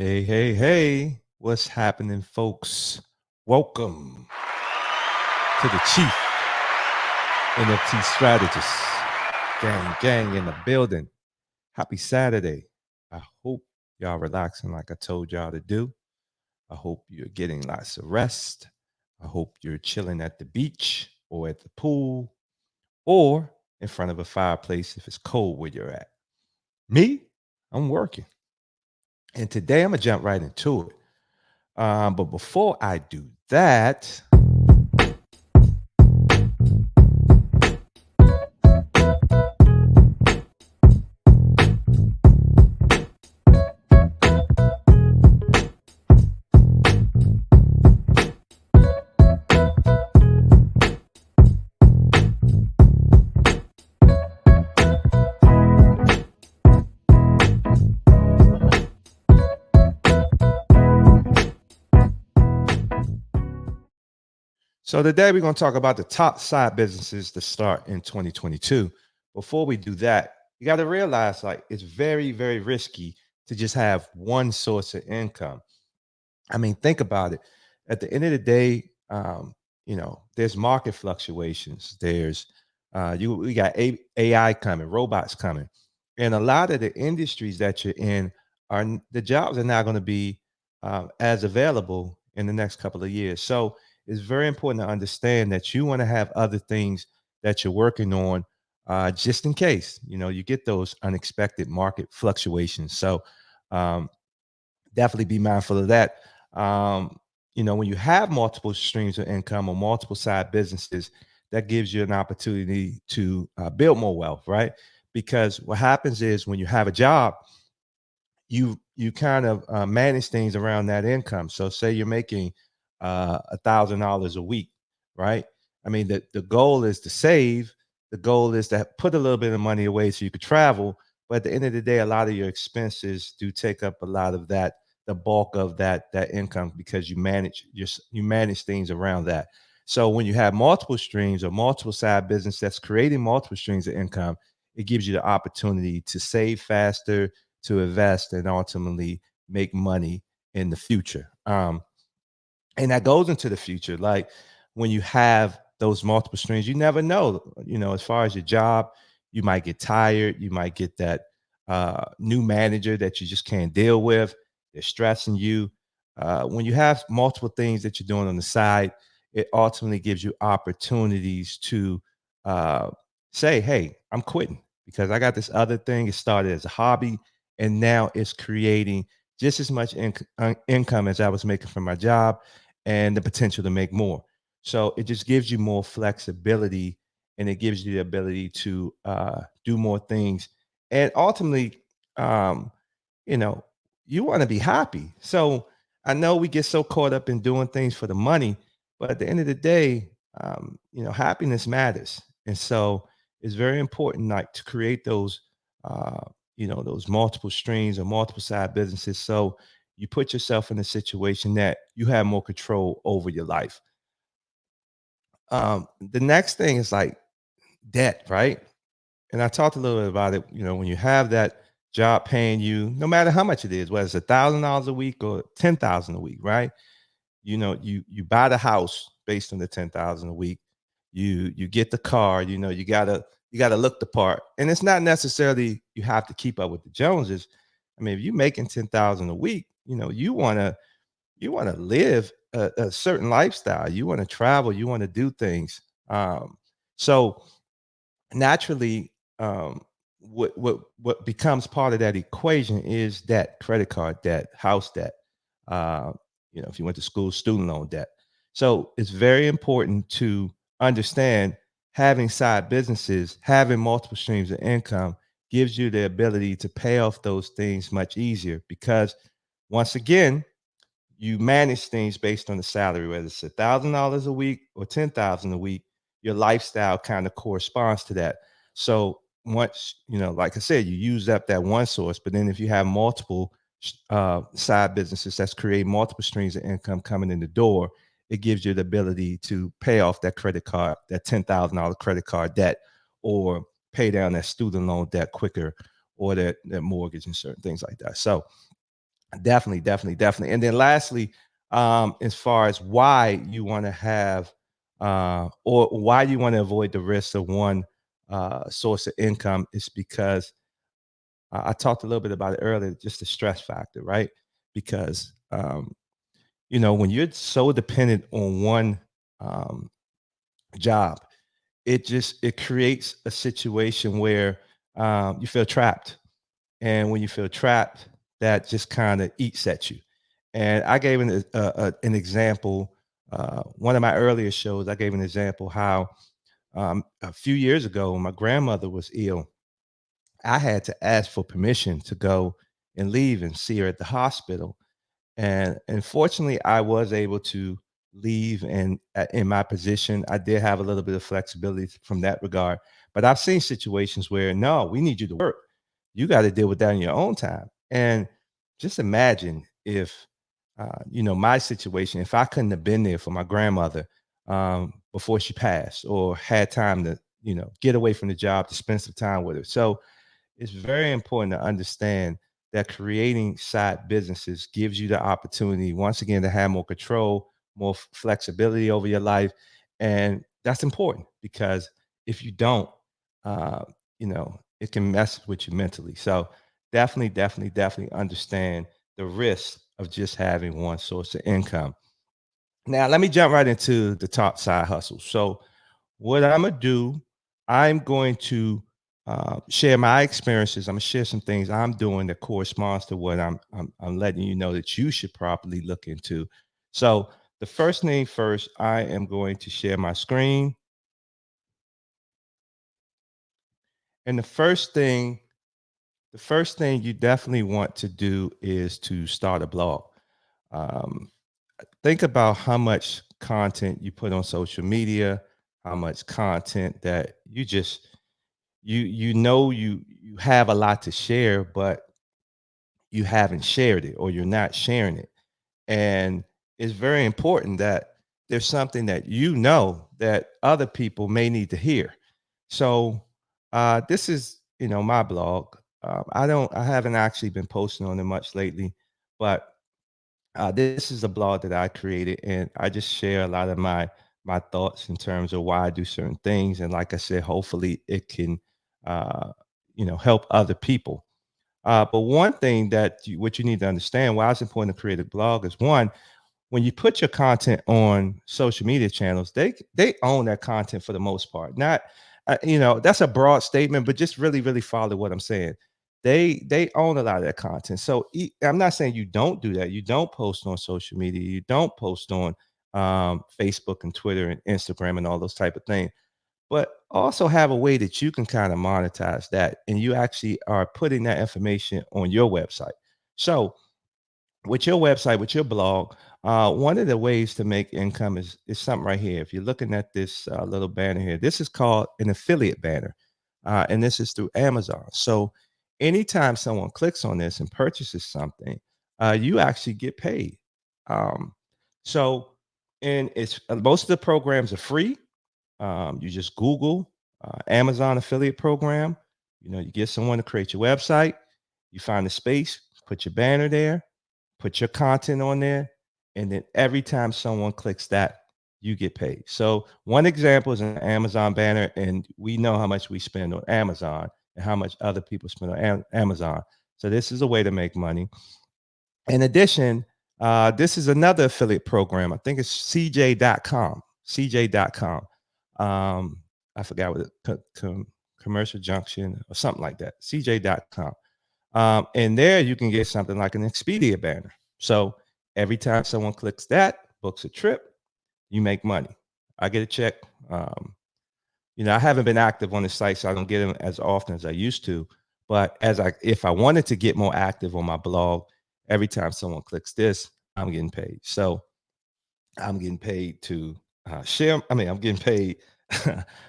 Hey, what's happening, folks? Welcome to the Chief NFT Strategist. Gang in the building. Happy Saturday. I hope y'all relaxing like I told y'all to do. I hope you're getting lots of rest. I hope you're chilling at the beach or at the pool or in front of a fireplace if it's cold where you're at. Me, I'm working. And today I'm going to jump right into it. But before I do that, so today we're going to talk about the top side businesses to start in 2022. Before we do that, you got to realize like it's very, very risky to just have one source of income. I mean, think about it. At the end of the day, there's market fluctuations. We got AI coming, robots coming, and a lot of the industries that you're in the jobs are not going to be as available in the next couple of years. So it's very important to understand that you want to have other things that you're working on, just in case you get those unexpected market fluctuations. So um, definitely be mindful of that. When you have multiple streams of income or multiple side businesses, that gives you an opportunity to build more wealth, right? Because what happens is when you have a job, you kind of manage things around that income. So, say you're making $1,000 a week, right? I mean, the goal is to save. The goal is to put a little bit of money away so you could travel. But at the end of the day, a lot of your expenses do take up a lot of that, the bulk of that income, because you manage things around that. So when you have multiple streams or multiple side business that's creating multiple streams of income, it gives you the opportunity to save faster, to invest, and ultimately make money in the future. And that goes into the future. Like when you have those multiple streams, you never know, as far as your job, you might get tired. You might get that new manager that you just can't deal with. They're stressing you. When you have multiple things that you're doing on the side, it ultimately gives you opportunities to uh, say, hey, I'm quitting because I got this other thing. It started as a hobby and now it's creating just as much income as I was making from my job and the potential to make more. So it just gives you more flexibility and it gives you the ability to do more things. And ultimately, um, you know, you want to be happy. So I know we get so caught up in doing things for the money, but at the end of the day, happiness matters. And so it's very important, like, to create uh, those multiple streams or multiple side businesses. So you put yourself in a situation that you have more control over your life. The next thing is like debt, right? And I talked a little bit about it. When you have that job paying you, no matter how much it is, whether it's $1,000 a week or 10,000 a week, right? You buy the house based on the 10,000 a week. You get the car. You gotta look the part, and it's not necessarily you have to keep up with the Joneses. I mean, if you're making 10,000 a week, you wanna live a certain lifestyle. You want to travel. You want to do things. So naturally, what becomes part of that equation is that credit card debt, house debt. Uh, if you went to school, student loan debt. So it's very important to understand having side businesses, having multiple streams of income gives you the ability to pay off those things much easier because once again, you manage things based on the salary, whether it's $1,000 a week or 10,000 a week, your lifestyle kind of corresponds to that. So once, like I said, you use up that one source, but then if you have multiple side businesses that's create multiple streams of income coming in the door, it gives you the ability to pay off that credit card, that $10,000 credit card debt, or pay down that student loan debt quicker, or that mortgage and certain things like that. So Definitely, definitely, definitely. And then lastly, as far as why you want to have or why you want to avoid the risk of one source of income is because I talked a little bit about it earlier, just the stress factor, right? Because when you're so dependent on one um, job, it creates a situation where you feel trapped, and when you feel trapped, that just kind of eats at you. And I gave an example. One of my earlier shows, I gave an example how a few years ago, when my grandmother was ill, I had to ask for permission to go and leave and see her at the hospital. And fortunately, I was able to leave, and in my position, I did have a little bit of flexibility from that regard. But I've seen situations where, no, we need you to work. You got to deal with that in your own time. And just imagine if, my situation, if I couldn't have been there for my grandmother before she passed, or had time to, get away from the job to spend some time with her. So it's very important to understand that creating side businesses gives you the opportunity, once again, to have more control, more flexibility over your life. And that's important because if you don't, uh, it can mess with you mentally. So definitely, definitely, definitely understand the risk of just having one source of income. Now, let me jump right into the top side hustle. So, what I'm gonna do, I'm going to share my experiences. I'm gonna share some things I'm doing that corresponds to what I'm letting you know that you should probably look into. So, the first thing first, I am going to share my screen, and the first thing you definitely want to do is to start a blog. Um, think about how much content you put on social media, how much content that you have a lot to share, but you haven't shared it, or you're not sharing it. And it's very important that there's something that that other people may need to hear. So this is my blog. I haven't actually been posting on it much lately, but this is a blog that I created, and I just share a lot of my thoughts in terms of why I do certain things. And like I said, hopefully it can help other people. But one thing what you need to understand why it's important to create a blog is, one, when you put your content on social media channels, they own that content for the most part. Not, that's a broad statement, but just really, really follow what I'm saying. They own a lot of that content. So I'm not saying you don't do that. You don't post on social media. You don't post on Facebook and Twitter and Instagram and all those type of things. But also have a way that you can kind of monetize that, and you actually are putting that information on your website. So with your website, with your blog, one of the ways to make income is something right here. If you're looking at this little banner here, this is called an affiliate banner, and this is through Amazon. So anytime someone clicks on this and purchases something, you actually get paid. Um, so, and it's most of the programs are free. You just Google Amazon affiliate program. You get someone to create your website. You find the space, put your banner there, put your content on there, and then every time someone clicks that, you get paid. So one example is an Amazon banner, and we know how much we spend on Amazon and how much other people spend on Amazon. So this is a way to make money. In addition, this is another affiliate program. I think it's CJ.com. CJ.com. I forgot what commercial junction or something like that. CJ.com. And there you can get something like an Expedia banner. So every time someone clicks that, books a trip, you make money. I get a check. I haven't been active on the site, so I don't get them as often as I used to. But if I wanted to get more active on my blog, every time someone clicks this, I'm getting paid. So I'm getting paid to share. I mean, I'm getting paid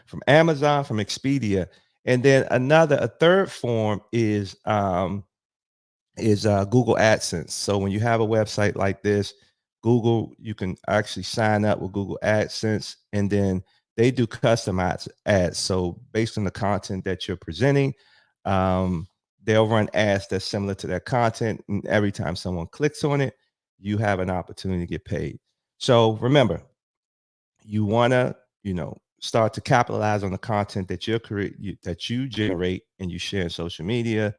from Amazon, from Expedia, and then a third form is Google AdSense. So when you have a website like this, Google, you can actually sign up with Google AdSense, and then they do custom ads. So based on the content that you're presenting, um, they'll run ads that's similar to their content. And every time someone clicks on it, you have an opportunity to get paid. So remember, you want to, start to capitalize on the content that that you generate and you share in social media.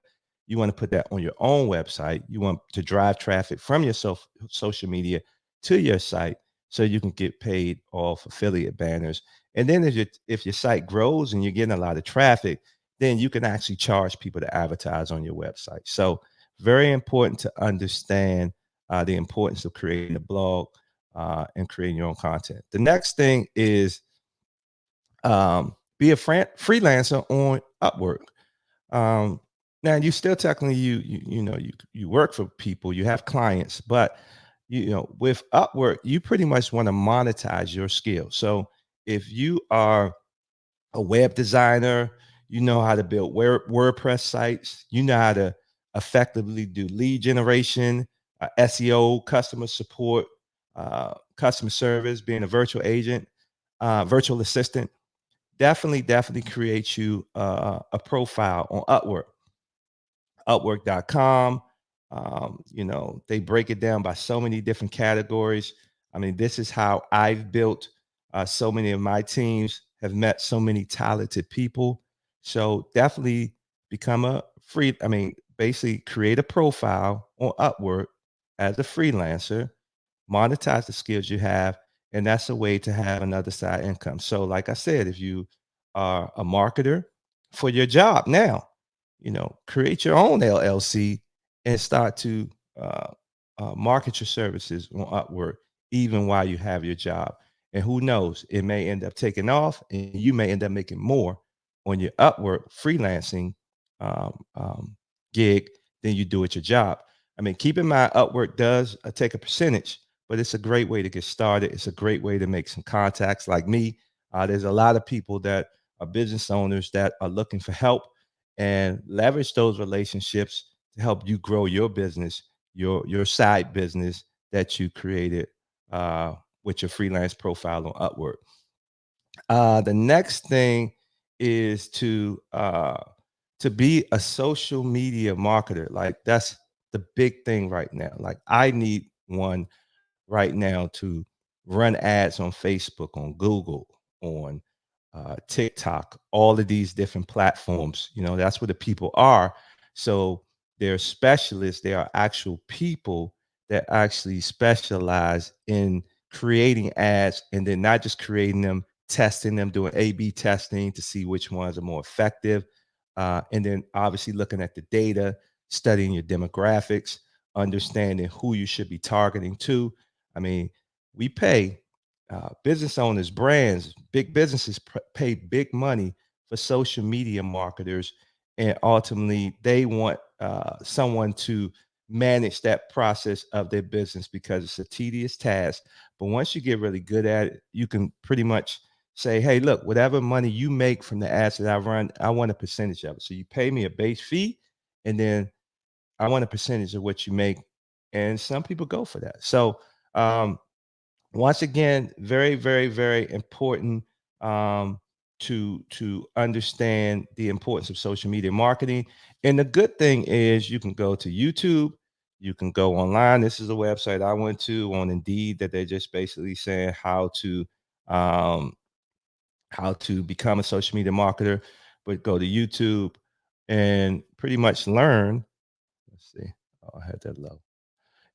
You want to put that on your own website. You want to drive traffic from your social media to your site so you can get paid off affiliate banners. And then if your site grows and you're getting a lot of traffic, then you can actually charge people to advertise on your website. So very important to understand the importance of creating a blog and creating your own content. The next thing is be a freelancer on Upwork. Um, Now you still technically you work for people, you have clients, but with Upwork, you pretty much want to monetize your skill. So if you are a web designer, you know how to build WordPress sites, you know how to effectively do lead generation, SEO, customer support, customer service, being a virtual agent, virtual assistant, definitely create you a profile on Upwork. Upwork.com. They break it down by so many different categories. I mean, this is how I've built so many of my teams, have met so many talented people. So definitely become basically create a profile on Upwork as a freelancer, monetize the skills you have, and that's a way to have another side income. So, like I said, if you are a marketer for your job now, create your own LLC and start to uh, market your services on Upwork, even while you have your job. And who knows, it may end up taking off and you may end up making more on your Upwork freelancing gig than you do at your job. I mean, keep in mind, Upwork does take a percentage, but it's a great way to get started. It's a great way to make some contacts like me. There's a lot of people that are business owners that are looking for help, and leverage those relationships to help you grow your business, your side business that you created with your freelance profile on Upwork. The next thing is to be a social media marketer. Like that's the big thing right now. Like I need one right now to run ads on Facebook, on Google, on TikTok, all of these different platforms. That's where the people are. So they're specialists. They are actual people that actually specialize in creating ads, and then not just creating them, testing them, doing A/B testing to see which ones are more effective. And then obviously looking at the data, studying your demographics, understanding who you should be targeting to. I mean, we pay business owners, brands, big businesses pay big money for social media marketers, and ultimately they want someone to manage that process of their business because it's a tedious task. But once you get really good at it, you can pretty much say, "Hey, look, whatever money you make from the ads that I run, I want a percentage of it. So you pay me a base fee, and then I want a percentage of what you make." And some people go for that. So um, once again, very, very, very important to understand the importance of social media marketing. And the good thing is you can go to YouTube, you can go online. This is a website I went to on Indeed that they're just basically saying um, how to become a social media marketer. But go to YouTube and pretty much learn. Let's see. Oh, I had that low,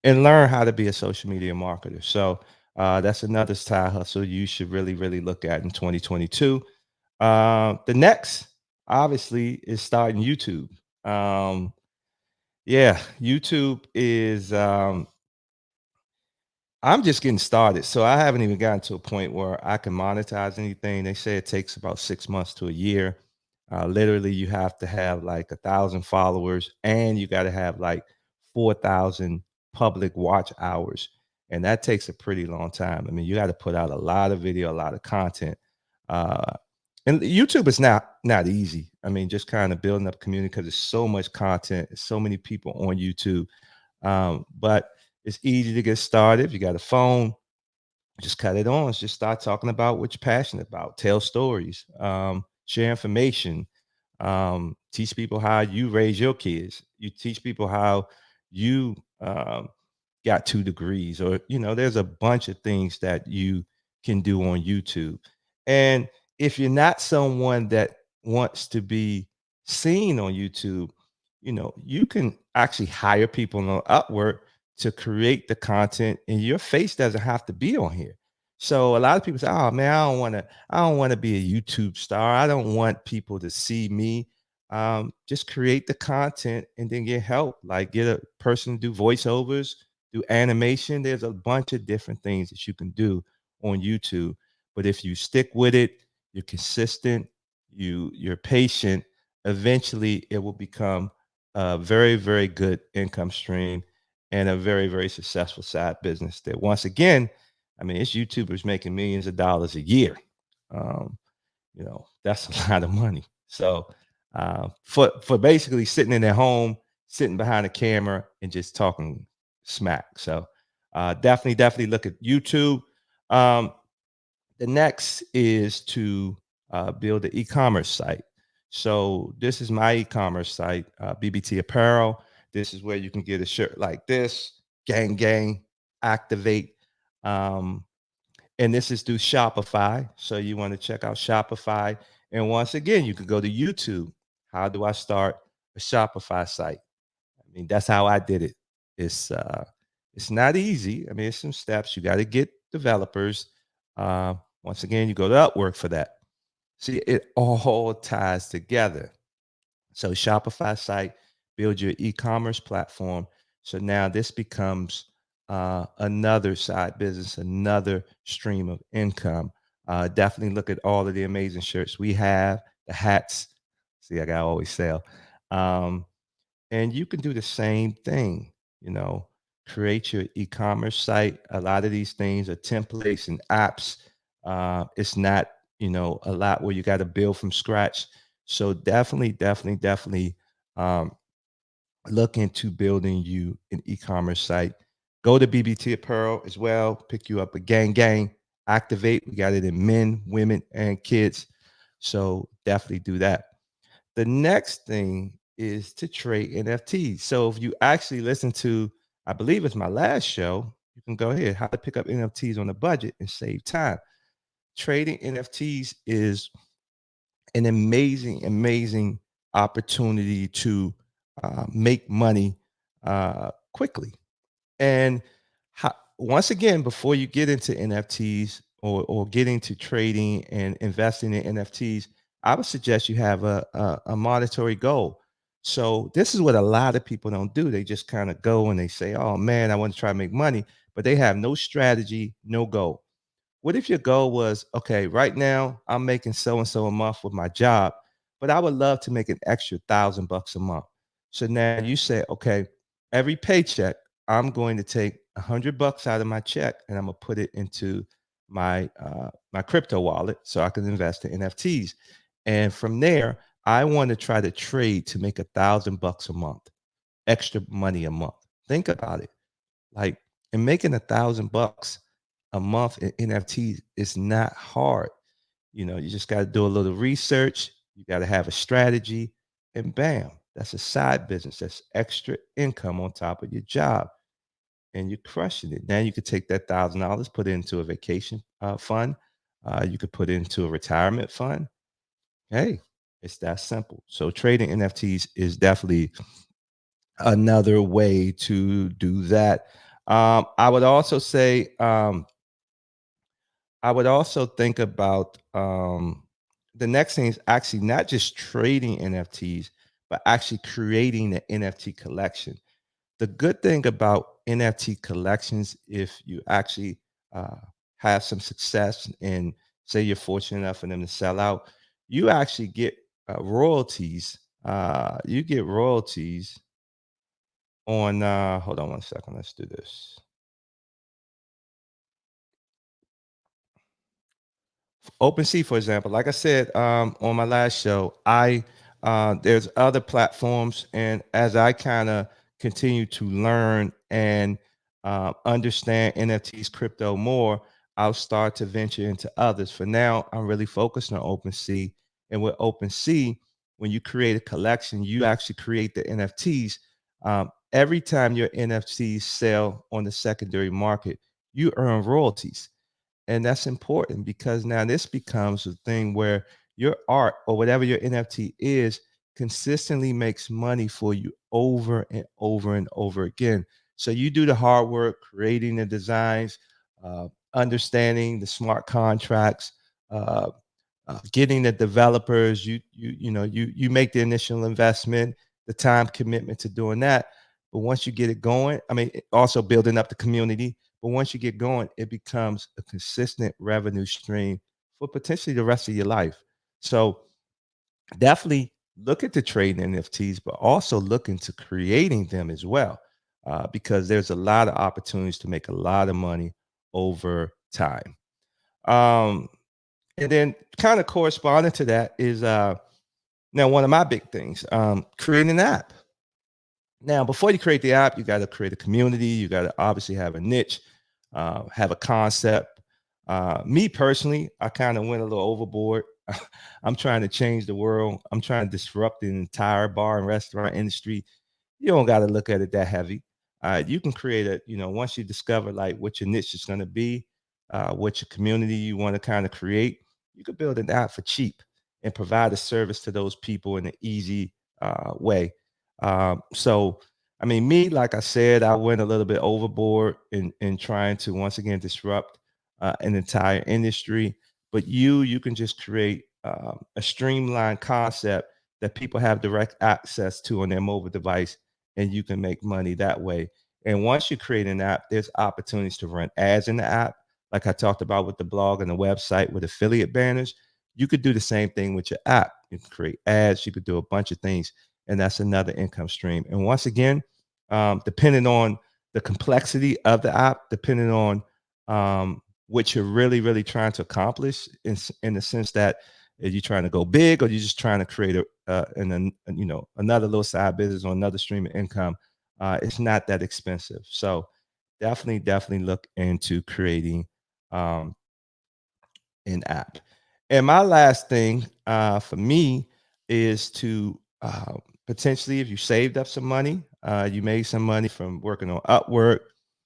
and learn how to be a social media marketer. So that's another side hustle you should really, really look at in 2022. The next, obviously, is starting YouTube. Yeah, YouTube is. I'm just getting started, so I haven't even gotten to a point where I can monetize anything. They say it takes about 6 months to a year. Literally, you have to have like 1,000 followers, and you got to have like 4,000 public watch hours, and that takes a pretty long time. I mean, you got to put out a lot of video, a lot of content, uh, and YouTube is not easy. I mean, just kind of building up community because there's so much content, there's so many people on YouTube, but it's easy to get started. If you got a phone, just cut it on. Just start talking about what you're passionate about. Tell stories, share information, Teach people how you raise your kids. You teach people how you got 2 degrees, or there's a bunch of things that you can do on YouTube. And if you're not someone that wants to be seen on YouTube, you can actually hire people on Upwork to create the content, and your face doesn't have to be on here. So a lot of people say, "Oh man, I don't want to be a YouTube star. I don't want people to see me." Just create the content and then get help. Like get a person to do voiceovers, do animation. There's a bunch of different things that you can do on YouTube. But if you stick with it, you're consistent, you're patient, eventually it will become a very, very good income stream and a very, very successful side business that, once again, I mean, it's YouTubers making millions of dollars a year. Um, that's a lot of money. So for basically sitting in their home, sitting behind a camera and just talking smack. So definitely look at YouTube. Um, the next is to build an e-commerce site. So this is my e-commerce site, BBT Apparel. This is where you can get a shirt like this, gang gang, activate. Um, and this is through Shopify. So you want to check out Shopify. And once again, you could go to YouTube. How do I start a Shopify site? I mean, that's how I did it. It's not easy. I mean, it's some steps. You got to get developers. Uh, Once again, you go to Upwork for that. See, it all ties together. So Shopify site, build your e-commerce platform. So now this becomes another side business, another stream of income. Definitely look at all of the amazing shirts we have, the hats. See, I got always sell. Um, and you can do the same thing, you know, create your e-commerce site. A lot of these things are templates and apps. It's not, a lot where you got to build from scratch. So definitely um, look into building you an e-commerce site. Go to BBT Apparel as well. Pick you up a gang gang. Activate. We got it in men, women, and kids. So definitely do that. The next thing is to trade NFTs. So if you actually listen to, I believe it's my last show, you can go ahead, how to pick up NFTs on a budget and save time. Trading NFTs is an amazing opportunity to make money quickly. And once again, before you get into NFTs or get into trading and investing in NFTs, I would suggest you have a monetary goal. So this is what a lot of people don't do. They just kind of go and they say, "Oh man, I want to try to make money," but they have no strategy, no goal. What if your goal was, okay, right now I'm making so and so a month with my job, but I would love to make an extra $1,000 a month. So now you say, okay, every paycheck, I'm going to take $100 out of my check and I'm gonna put it into my crypto wallet so I can invest in NFTs. And from there, I want to try to trade to make $1,000 a month, extra money a month. Think about it. Like, and making $1,000 a month in NFTs is not hard. You just got to do a little research. You got to have a strategy, and bam, that's a side business. That's extra income on top of your job, and you're crushing it. Now you could take that $1,000, put it into a vacation fund. You could put it into a retirement fund. Hey, it's that simple. So trading NFTs is definitely another way to do that. I would also say, I would also think about the next thing is actually not just trading NFTs, but actually creating the NFT collection. The good thing about NFT collections, if you actually uh, have some success and say you're fortunate enough for them to sell out, you actually get royalties. You get royalties on hold on one second, let's do this. OpenSea, for example, like I said on my last show, I there's other platforms, and as I kind of continue to learn and understand NFTs, crypto more, I'll start to venture into others. For now, I'm really focused on OpenSea, and with OpenSea, when you create a collection, you actually create the NFTs. Every time your NFTs sell on the secondary market, you earn royalties. And that's important because now this becomes a thing where your art or whatever your NFT is consistently makes money for you over and over and over again. So you do the hard work, creating the designs, understanding the smart contracts, uh, getting the developers. You make the initial investment, the time commitment to doing that. But once you get it going, I mean, also building up the community. But once you get going, it becomes a consistent revenue stream for potentially the rest of your life. So definitely look into trading NFTs, but also look into creating them as well, because there's a lot of opportunities to make a lot of money over time. Um, and then kind of corresponding to that is now one of my big things, creating an app. Now, before you create the app, you got to create a community. You got to obviously have a niche, have a concept. Me personally, I kind of went a little overboard. I'm trying to change the world. I'm trying to disrupt the entire bar and restaurant industry. You don't got to look at it that heavy. You can create once you discover like what your niche is going to be, what your community you want to kind of create, you could build an app for cheap and provide a service to those people in an easy way. So, I mean, me, like I said, I went a little bit overboard in trying to once again disrupt an entire industry. But you can just create a streamlined concept that people have direct access to on their mobile device, and you can make money that way. And once you create an app, there's opportunities to run ads in the app, like I talked about with the blog and the website with affiliate banners. You could do the same thing with your app. You can create ads, you could do a bunch of things, and that's another income stream. And once again, depending on the complexity of the app, depending on what you're really trying to accomplish, in the sense that are you trying to go big, or you're just trying to create another little side business or another stream of income, it's not that expensive. So definitely look into creating um, an app. And my last thing for me is to potentially, if you saved up some money, you made some money from working on Upwork,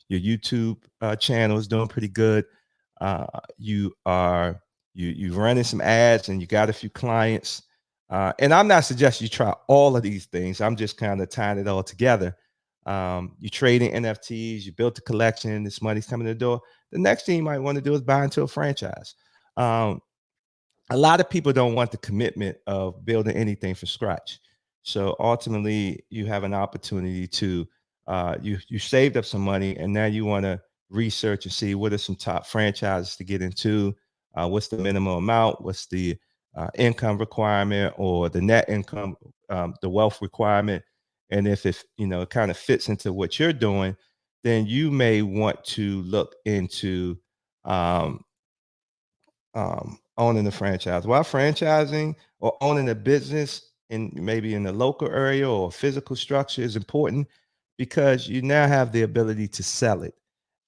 your YouTube channel is doing pretty good. Uh, you are you running some ads and you got a few clients. And I'm not suggesting you try all of these things. I'm just kind of tying it all together. You trading NFTs, you built a collection, this money's coming to the door. The next thing you might want to do is buy into a franchise. Um, a lot of people don't want the commitment of building anything from scratch. So ultimately, you have an opportunity to you saved up some money, and now you want to research and see what are some top franchises to get into. What's the minimum amount? What's the income requirement or the net income, the wealth requirement? And if it kind of fits into what you're doing, then you may want to look into um, owning the franchise. While franchising or owning a business in maybe in the local area or physical structure is important, because you now have the ability to sell it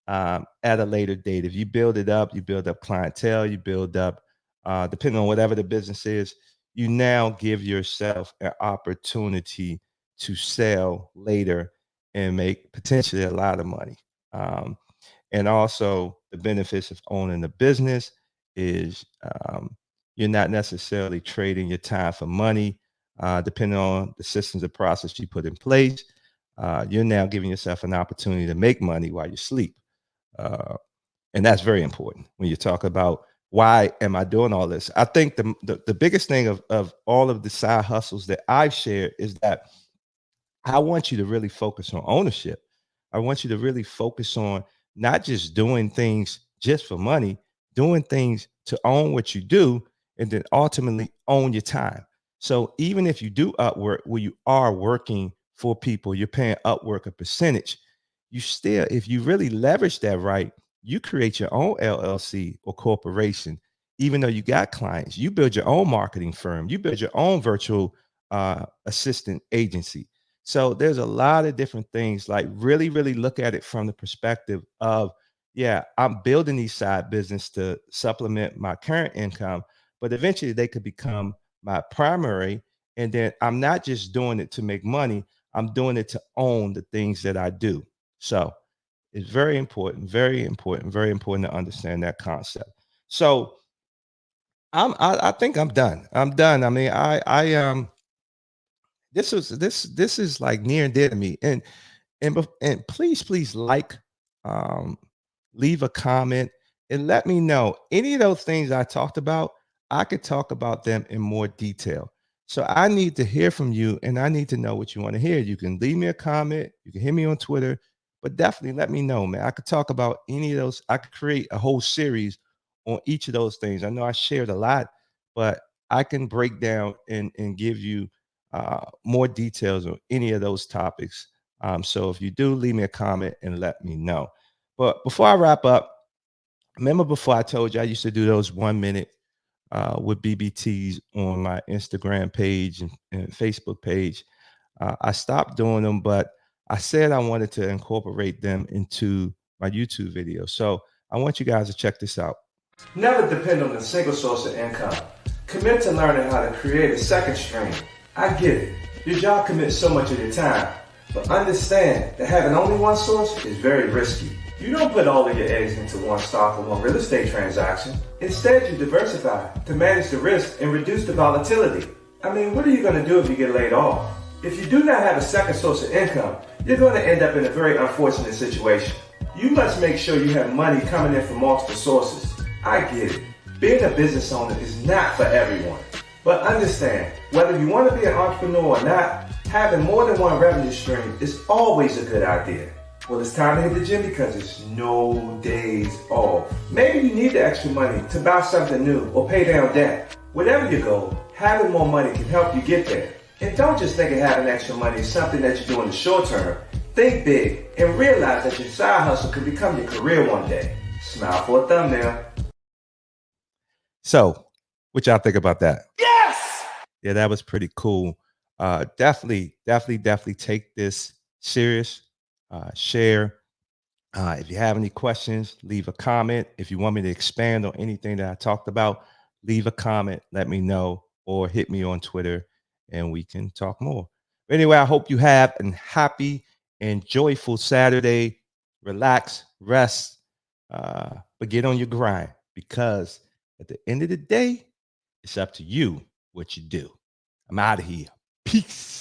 at a later date. If you build it up, you build up clientele, you build up, depending on whatever the business is, you now give yourself an opportunity to sell later and make potentially a lot of money. Um, and also, the benefits of owning a business is you're not necessarily trading your time for money, depending on the systems and process you put in place. You're now giving yourself an opportunity to make money while you sleep. Uh, and that's very important when you talk about why am I doing all this? I think the biggest thing of all of the side hustles that I've shared is that I want you to really focus on ownership. I want you to really focus on not just doing things just for money, doing things to own what you do, and then ultimately own your time. So even if you do Upwork where you are working for people, you're paying Upwork a percentage, you still, if you really leverage that right, you create your own LLC or corporation. Even though you got clients, you build your own marketing firm, you build your own virtual assistant agency. So there's a lot of different things. Like really look at it from the perspective of, yeah, I'm building these side business to supplement my current income, but eventually they could become my primary. And then I'm not just doing it to make money, I'm doing it to own the things that I do. So it's very important, very important, very important to understand that concept. So I think I'm done. I'm done. I mean, this is like near and dear to me. And please like, um, leave a comment, and let me know any of those things I talked about. I could talk about them in more detail. So I need to hear from you, and I need to know what you want to hear. You can leave me a comment. You can hit me on Twitter, but definitely let me know, man. I could talk about any of those. I could create a whole series on each of those things. I know I shared a lot, but I can break down and give you more details on any of those topics. So if you do, leave me a comment and let me know. But before I wrap up, remember before I told you I used to do those 1 minute with BBTs on my Instagram page and Facebook page. I stopped doing them, but I said I wanted to incorporate them into my YouTube video. So I want you guys to check this out. Never depend on a single source of income. Commit to learning how to create a second stream. I get it. Your job commits so much of your time. But understand that having only one source is very risky. You don't put all of your eggs into one stock or one real estate transaction. Instead, you diversify to manage the risk and reduce the volatility. I mean, what are you going to do if you get laid off? If you do not have a second source of income, you're going to end up in a very unfortunate situation. You must make sure you have money coming in from multiple sources. I get it. Being a business owner is not for everyone. But understand, whether you want to be an entrepreneur or not, having more than one revenue stream is always a good idea. Well, it's time to hit the gym because it's no days off. Maybe you need the extra money to buy something new or pay down debt. Whatever your goal, having more money can help you get there. And don't just think of having extra money as something that you do in the short term. Think big and realize that your side hustle can become your career one day. Smile for a thumbnail. So, what y'all think about that? Yes! Yeah, that was pretty cool. Definitely take this serious. Share. If you have any questions, leave a comment. If you want me to expand on anything that I talked about, leave a comment, let me know, or hit me on Twitter and we can talk more. But anyway, I hope you have a happy and joyful Saturday. Relax, rest, but get on your grind because at the end of the day, it's up to you what you do. I'm out of here. Peace.